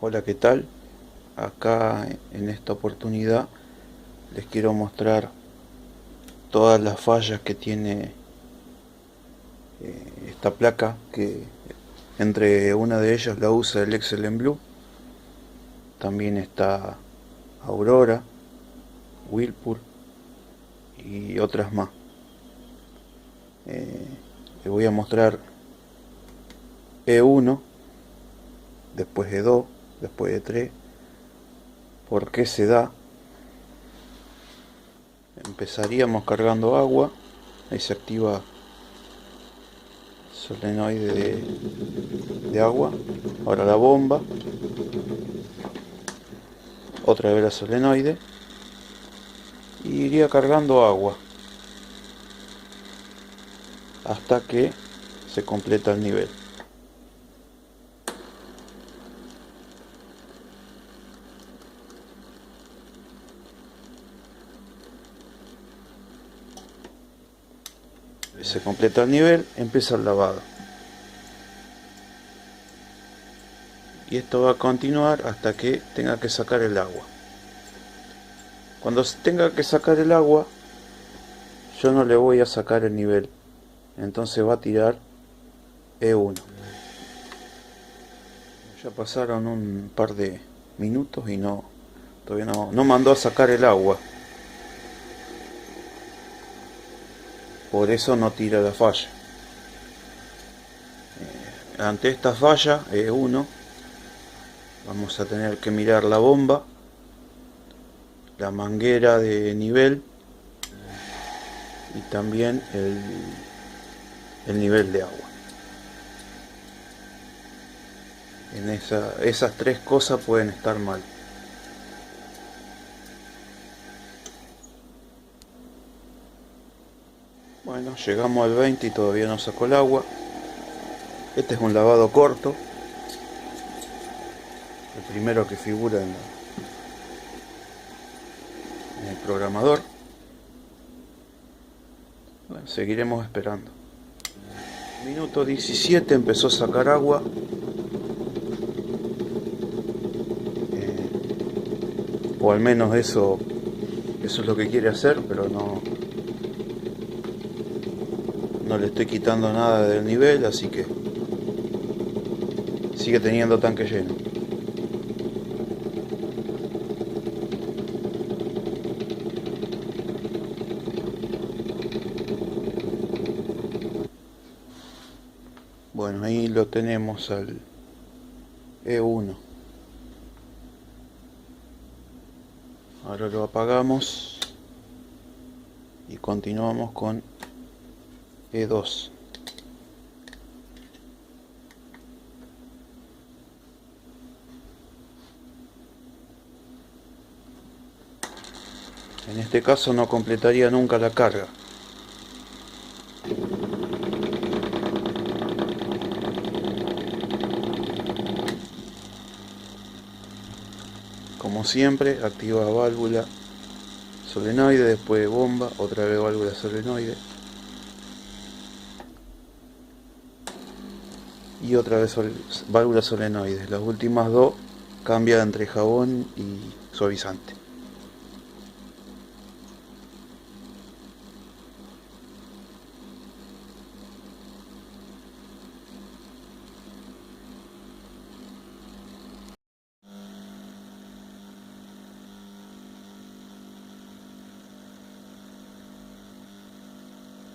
Hola, ¿qué tal? Acá en esta oportunidad les quiero mostrar todas las fallas que tiene esta placa, que entre una de ellas la usa el Excellent Blue. También está Aurora, Whirlpool y otras más. Les voy a mostrar E1, después E2, después E3, por qué se da. Empezaríamos cargando agua, ahí se activa solenoide de agua. Ahora la bomba, otra vez la solenoide, y iría cargando agua hasta que se completa el nivel. Se completa el nivel, empieza el lavado. Y esto va a continuar hasta que tenga que sacar el agua. Cuando tenga que sacar el agua, yo no le voy a sacar el nivel. Entonces va a tirar E1. Ya pasaron un par de minutos y todavía no mandó a sacar el agua. Por eso no tira la falla. Ante esta falla, E1, vamos a tener que mirar la bomba, la manguera de nivel y también el nivel de agua. Esas tres cosas pueden estar mal. Bueno, llegamos al 20 y todavía no sacó el agua. Este es un lavado corto, el primero que figura en el programador. Bueno, seguiremos esperando. Minuto 17 empezó a sacar agua. O al menos eso es lo que quiere hacer, pero no le estoy quitando nada del nivel, así que sigue teniendo tanque lleno. Bueno, ahí lo tenemos al E1. Ahora lo apagamos y continuamos con E2. En este caso no completaría nunca la carga. Como siempre, activa válvula solenoide, después bomba, otra vez válvula solenoide y otra vez válvula solenoide. Las últimas dos cambian entre jabón y suavizante.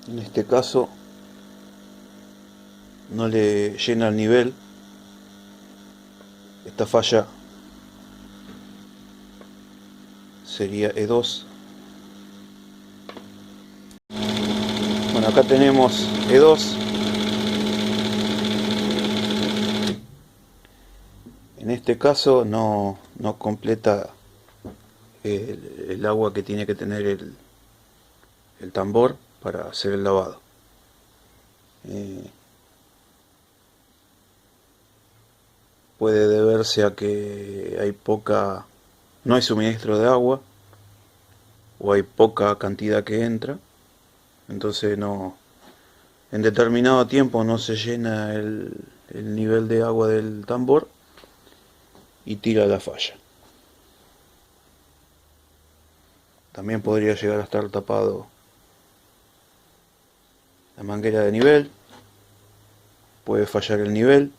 En este caso no le llena el nivel. Esta falla sería E2. Bueno, acá tenemos E2. En este caso no completa el agua que tiene que tener el tambor para hacer el lavado. Puede deberse a que no hay suministro de agua o hay poca cantidad que entra, entonces en determinado tiempo no se llena el nivel de agua del tambor y tira la falla. También podría llegar a estar tapado la manguera de nivel, puede fallar el nivel.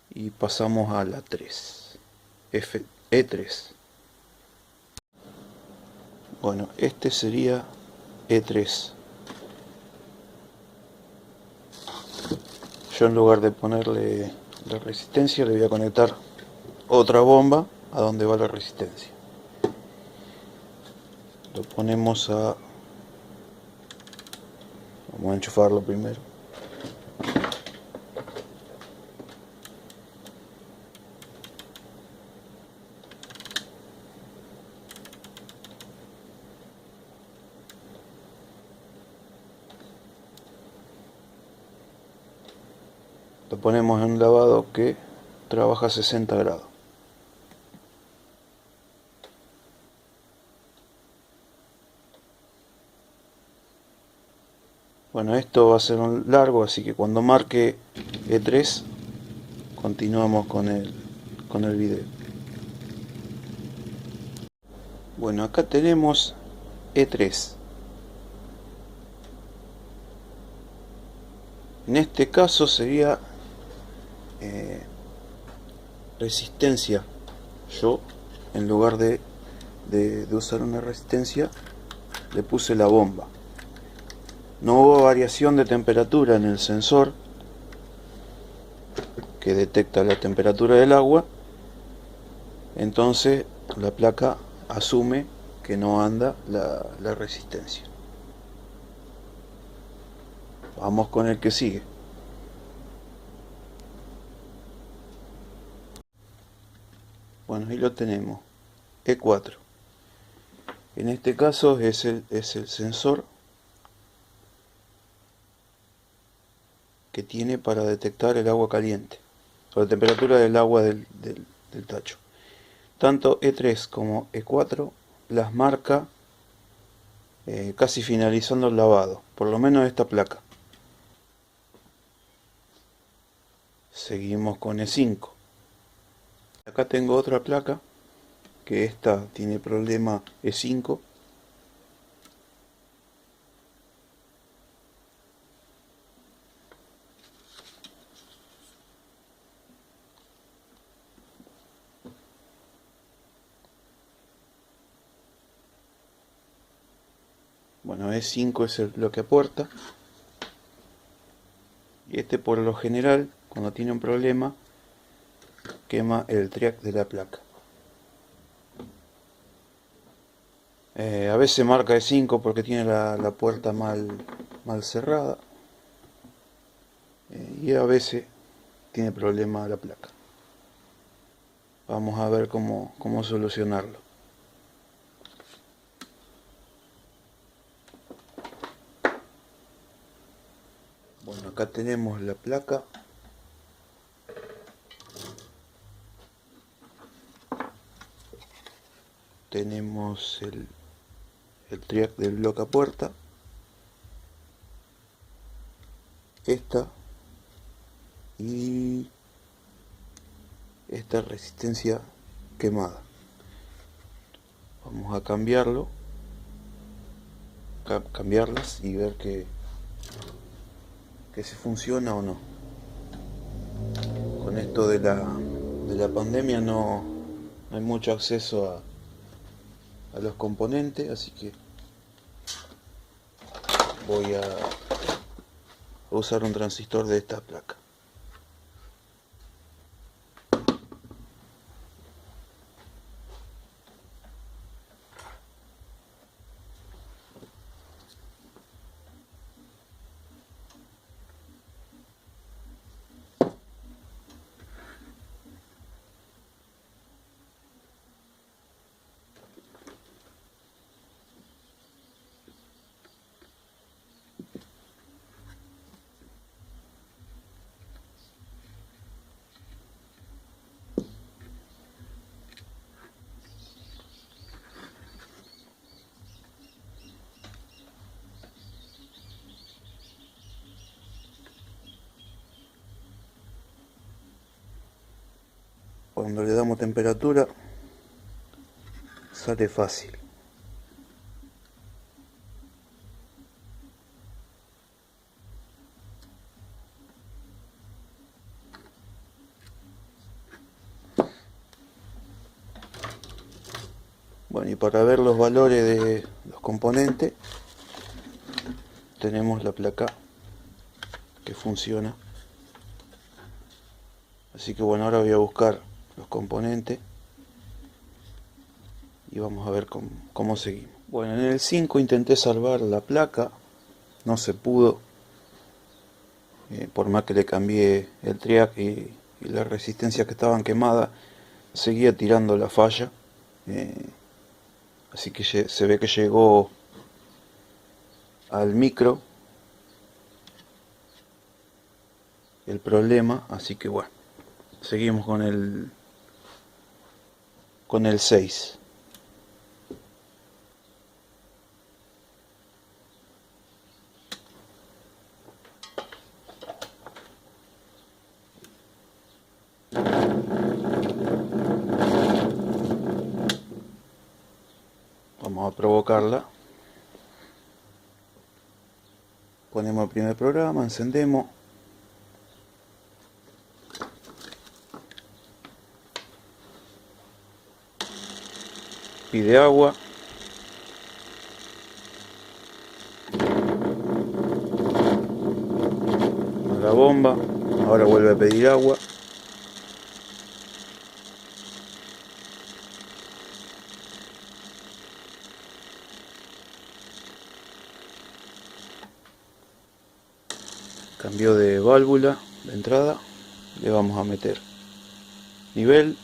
Y pasamos a la 3, E3. Bueno, este sería E3. Yo en lugar de ponerle la resistencia le voy a conectar otra bomba a donde va la resistencia. Lo ponemos a... Vamos a enchufarlo primero. Lo ponemos en un lavado que trabaja a 60 grados. Bueno, esto va a ser un largo, así que cuando marque E3 continuamos con el video. Bueno, acá tenemos E3. En este caso sería resistencia. Yo, en lugar de usar una resistencia, le puse la bomba. No hubo variación de temperatura en el sensor que detecta la temperatura del agua, entonces la placa asume que no anda la resistencia. Vamos con el que sigue. Bueno, ahí lo tenemos, E4. En este caso es el sensor que tiene para detectar el agua caliente, o la temperatura del agua del tacho. Tanto E3 como E4 las marca casi finalizando el lavado, por lo menos esta placa. Seguimos con E5. Acá tengo otra placa, que esta tiene problema E5. Bueno, E5 es el bloque a puerta. Y este por lo general, cuando tiene un problema, quema el triac de la placa. A veces marca E5 porque tiene la puerta mal cerrada. Y a veces tiene problema la placa. Vamos a ver cómo solucionarlo. Bueno, acá tenemos la placa. Tenemos el triac del bloque a puerta. Esta y esta resistencia quemada. Vamos a cambiarlas y ver que si funciona o no. Con esto de la pandemia no hay mucho acceso a los componentes, así que voy a usar un transistor de esta placa. cuando le damos temperatura sale fácil. Bueno, y para ver los valores de los componentes tenemos la placa que funciona. Así que bueno, ahora voy a buscar los componentes y vamos a ver cómo seguimos. Bueno, en el 5 intenté salvar la placa, no se pudo. Por más que le cambié el triac y la resistencia que estaban quemadas, seguía tirando la falla. Así que se ve que llegó al micro el problema, así que bueno, seguimos con el 6. Vamos a provocarla. Ponemos el primer programa, encendemos. Pide agua. La bomba. Ahora vuelve a pedir agua. Cambió de válvula de entrada. Le vamos a meter nivel.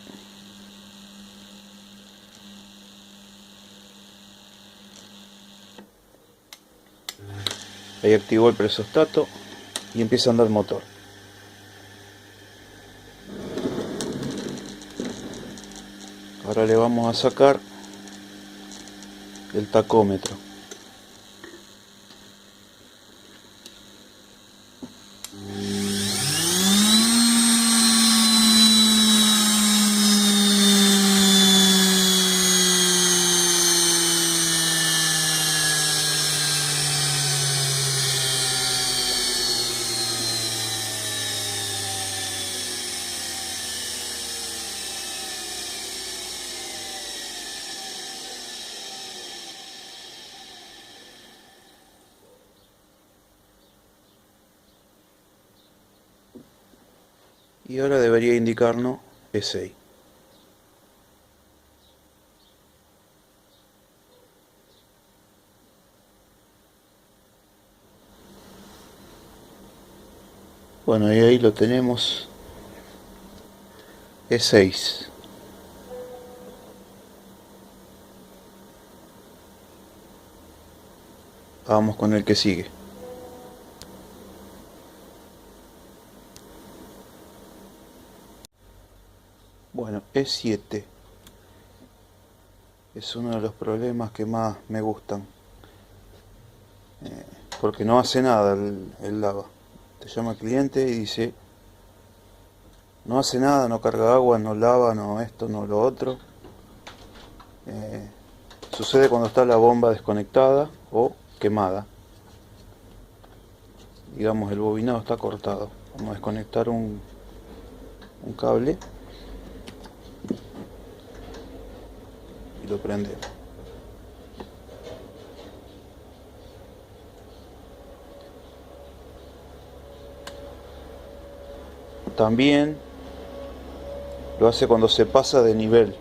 Ahí activó el presostato y empieza a andar el motor. Ahora le vamos a sacar el tacómetro. Y ahora debería indicarnos PSI. Bueno, y ahí lo tenemos. E6. Vamos con el que sigue. Bueno, E7 es uno de los problemas que más me gustan, porque no hace nada el lava. Te llama el cliente y dice, no hace nada, no carga agua, no lava, no esto, no lo otro. Sucede cuando está la bomba desconectada o quemada. Digamos, el bobinado está cortado. Vamos a desconectar un cable y lo prendemos. También lo hace cuando se pasa de nivel.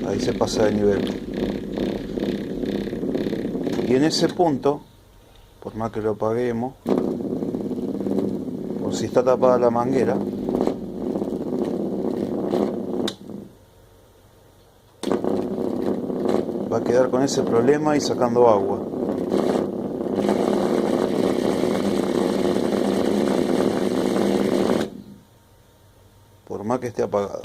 Ahí se pasa de nivel. Y en ese punto, por más que lo apaguemos, por si está tapada la manguera, va a quedar con ese problema y sacando agua. Por por más que esté apagado.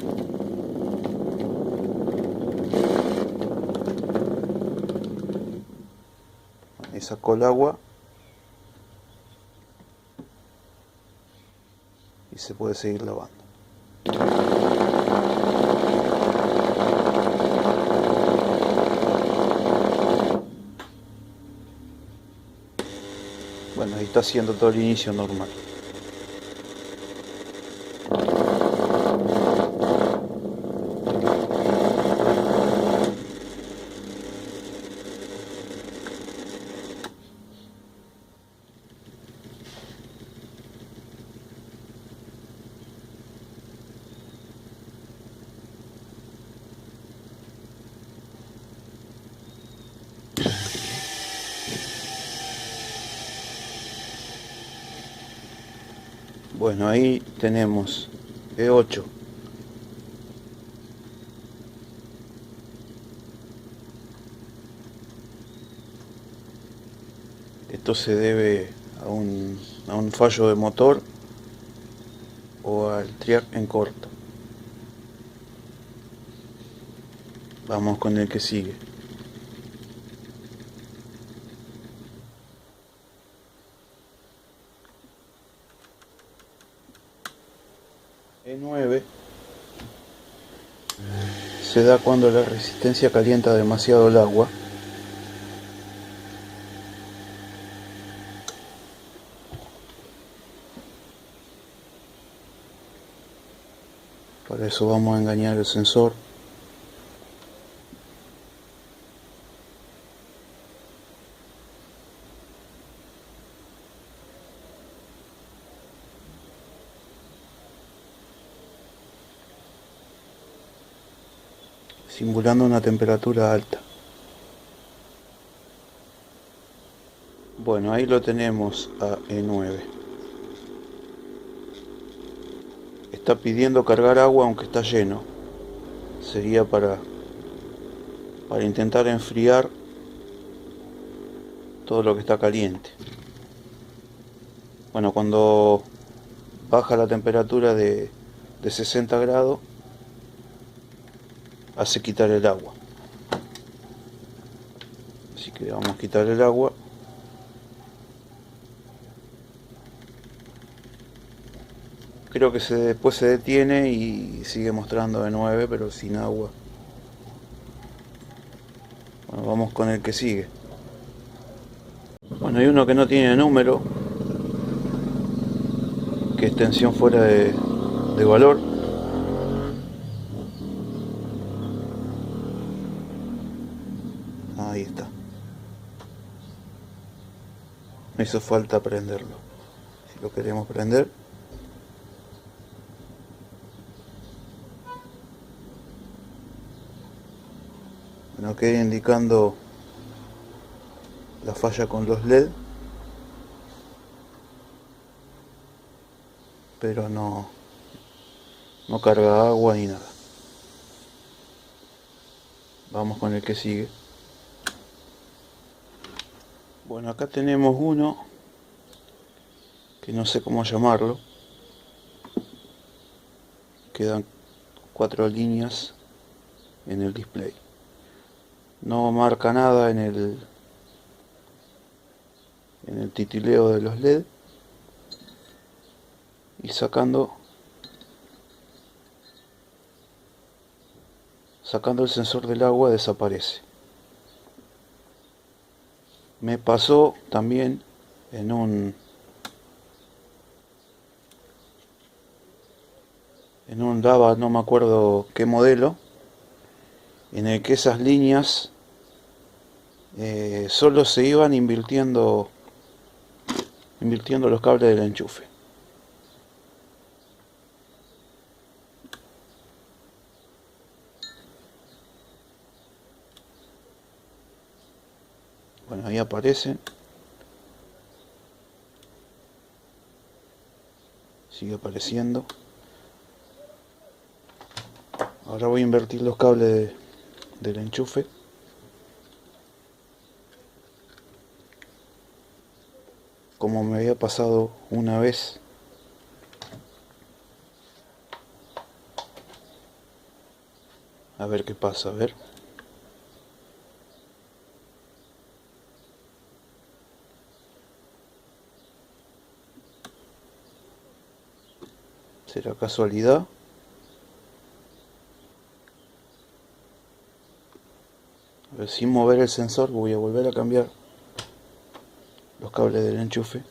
Ahí sacó el agua y se puede seguir lavando. Bueno, ahí está haciendo todo el inicio normal. Bueno, ahí tenemos E8. Esto se debe a un fallo de motor o al triac en corto. Vamos con el que sigue. E9 se da cuando la resistencia calienta demasiado el agua. Para eso vamos a engañar el sensor. Simulando una temperatura alta. Bueno, ahí lo tenemos a E9. Está pidiendo cargar agua aunque está lleno. Sería para intentar enfriar todo lo que está caliente. Bueno, cuando baja la temperatura de 60 grados, hace quitar el agua. Así que vamos a quitar el agua. Creo que después se detiene y sigue mostrando de 9, pero sin agua. Bueno, vamos con el que sigue. Bueno, hay uno que no tiene número, que es tensión fuera de valor. Ahí está. Me hizo falta prenderlo. Si lo queremos prender. Bueno, queda indicando la falla con los LED. Pero no carga agua ni nada. Vamos con el que sigue. Bueno, acá tenemos uno que no sé cómo llamarlo. Quedan 4 líneas en el display. No marca nada en el titileo de los LED. Y sacando el sensor del agua desaparece. Me pasó también en un Dava, no me acuerdo qué modelo, en el que esas líneas solo se iban invirtiendo los cables del enchufe. Bueno, ahí aparece. Sigue apareciendo. Ahora voy a invertir los cables del enchufe. Como me había pasado una vez. A ver qué pasa, a ver. ¿Será casualidad? A ver, sin mover el sensor voy a volver a cambiar los cables del enchufe.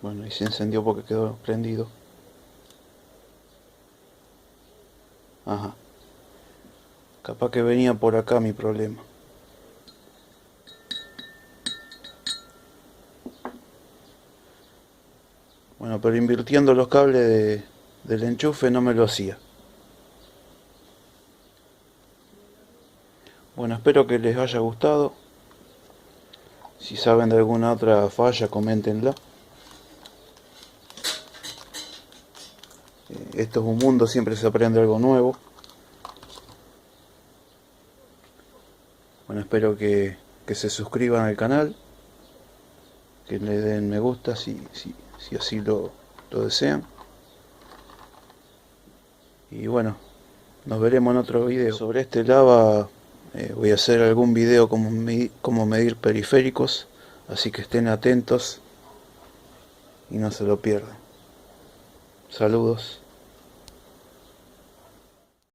Bueno, y se encendió porque quedó prendido. Ajá. Capaz que venía por acá mi problema. Bueno, pero invirtiendo los cables del enchufe no me lo hacía. Bueno, espero que les haya gustado. Si saben de alguna otra falla, coméntenla. Esto es un mundo, siempre se aprende algo nuevo. Bueno, espero que se suscriban al canal, que le den me gusta si así lo desean. Y bueno, nos veremos en otro video. Sobre este lava voy a hacer algún video como medir periféricos, así que estén atentos y no se lo pierdan. Saludos.